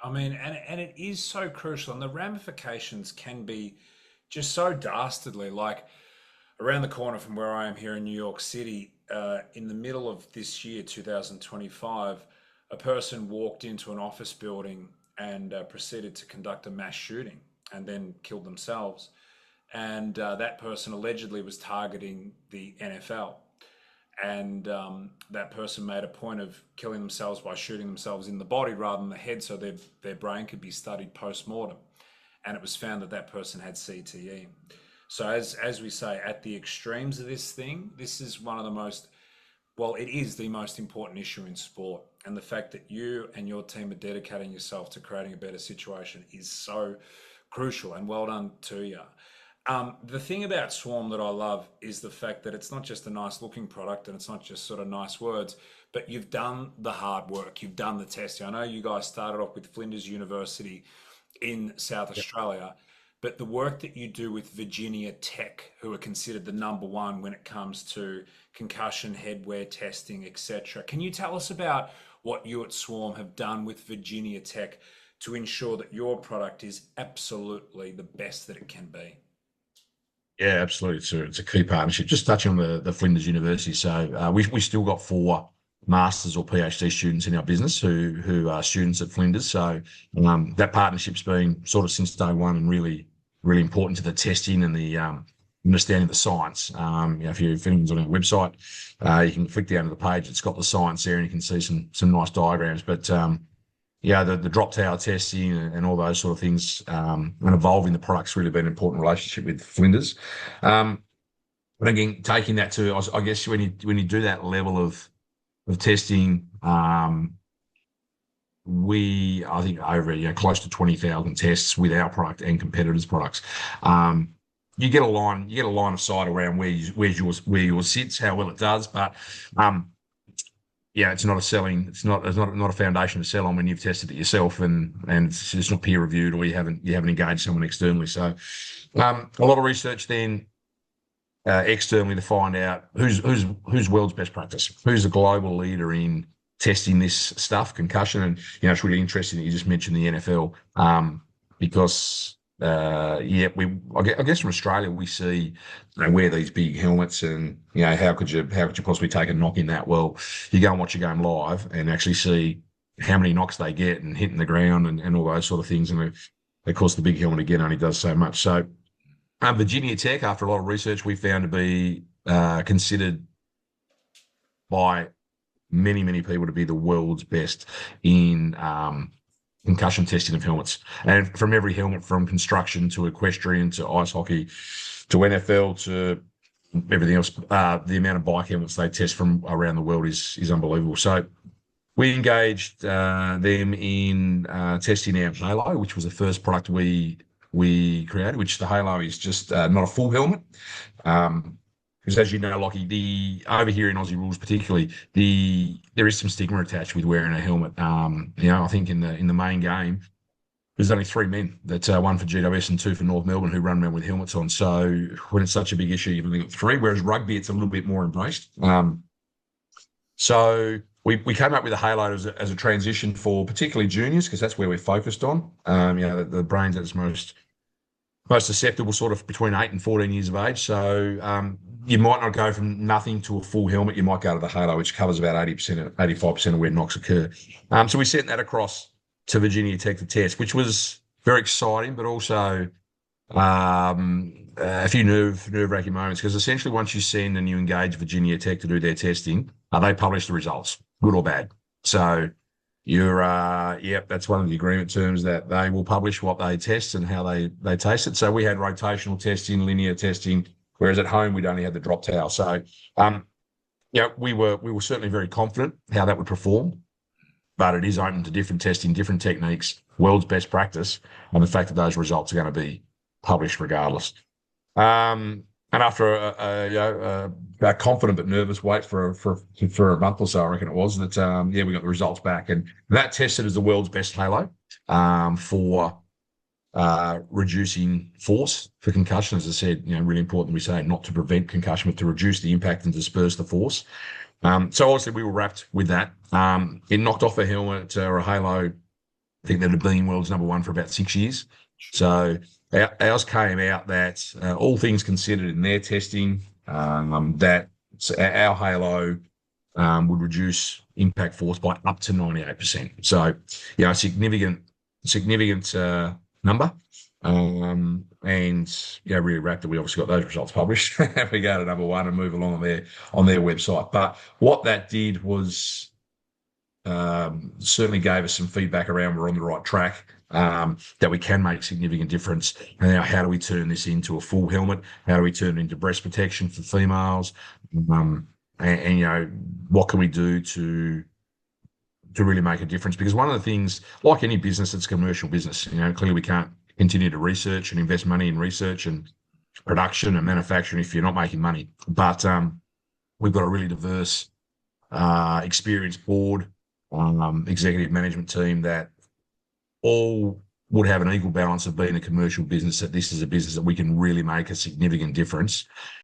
I mean, and it is so crucial, and the ramifications can be just so dastardly. Like around the corner from where I am here in New York City, in the middle of this year, 2025, a person walked into an office building and proceeded to conduct a mass shooting and then killed themselves. And that person allegedly was targeting the NFL. And that person made a point of killing themselves by shooting themselves in the body rather than the head, so their brain could be studied post-mortem. And it was found that that person had CTE. So as we say, at the extremes of this thing, this is one of the most, well, it is the most important issue in sport. And the fact that you and your team are dedicating yourself to creating a better situation is so crucial, and well done to you. The thing about Swarm that I love is the fact that it's not just a nice looking product and it's not just sort of nice words, but you've done the hard work, you've done the testing. I know you guys started off with Flinders University in South Yep. Australia, but the work that you do with Virginia Tech, who are considered the number one when it comes to concussion, headwear testing, etc. Can you tell us about what you at Swarm have done with Virginia Tech to ensure that your product is absolutely the best that it can be? Yeah, absolutely. It's a key partnership. Just touching on the Flinders University. So we still got four masters or PhD students in our business who are students at Flinders. So that partnership's been sort of since day one and really important to the testing and the understanding the science. If anyone's on our website, you can flick down to the page. It's got the science there, and you can see some nice diagrams. But yeah, the drop tower testing and all those sort of things, and evolving the product's really been an important relationship with Flinders. Um, but again, taking that to, I guess when you do that level of testing, I think over close to 20,000 tests with our product and competitors' products. You get a line of sight around where yours sits, how well it does, but um, yeah, it's not a foundation to sell on when you've tested it yourself and it's just not peer reviewed, or you haven't engaged someone externally. So a lot of research then externally to find out who's world's best practice, who's the global leader in testing this stuff, concussion. And it's really interesting that you just mentioned the NFL, because yeah, I guess from Australia we see they wear these big helmets, and how could you possibly take a knock in that? Well, you go and watch a game live and actually see how many knocks they get and hitting the ground and all those sort of things. And of course, the big helmet again only does so much. So Virginia Tech, after a lot of research, we found to be considered by many people to be the world's best in concussion testing of helmets. And from every helmet, from construction to equestrian to ice hockey to NFL to everything else, the amount of bike helmets they test from around the world is unbelievable. So we engaged them in testing our Halo, which was the first product we created, which the Halo is just not a full helmet. Because as you know, Lockie, over here in Aussie rules particularly, there is some stigma attached with wearing a helmet. I think in the main game, there's only three men one for GWS and two for North Melbourne who run around with helmets on. So when it's such a big issue, you've only got three. Whereas rugby, it's a little bit more embraced. So we came up with a Halo as a transition for particularly juniors, because that's where we're focused on. The brains at its most susceptible, sort of between 8 and 14 years of age. So you might not go from nothing to a full helmet. You might go to the Halo, which covers about 80%, 85% of where knocks occur. So we sent that across to Virginia Tech to test, which was very exciting, but also a few nerve-wracking moments, because essentially once you send and you engage Virginia Tech to do their testing, they publish the results, good or bad. So that's one of the agreement terms, that they will publish what they test and how they taste it. So we had rotational testing, linear testing, whereas at home we'd only had the drop towel. So, we were certainly very confident how that would perform, but it is open to different testing, different techniques, world's best practice, and the fact that those results are going to be published regardless. And after a confident but nervous wait for a month or so, I reckon it was, that we got the results back, and that tested as the world's best Halo for reducing force for concussion. As I said, really important we say not to prevent concussion, but to reduce the impact and disperse the force. So obviously we were wrapped with that. It knocked off a helmet or a Halo I think they'd have been world's number one for about 6 years. So ours came out that all things considered in their testing, that our Halo would reduce impact force by up to 98%. So, a significant number. And really wrapped that we obviously got those results published. We go to number one and move along on their website. But what that did was certainly gave us some feedback around we're on the right track, that we can make significant difference. And now, how do we turn this into a full helmet? How do we turn it into breast protection for females? And what can we do to really make a difference? Because one of the things, like any business, it's commercial business. Clearly we can't continue to research and invest money in research and production and manufacturing if you're not making money. But we've got a really diverse, experienced board, executive management team that all would have an equal balance of being a commercial business, that this is a business that we can really make a significant difference.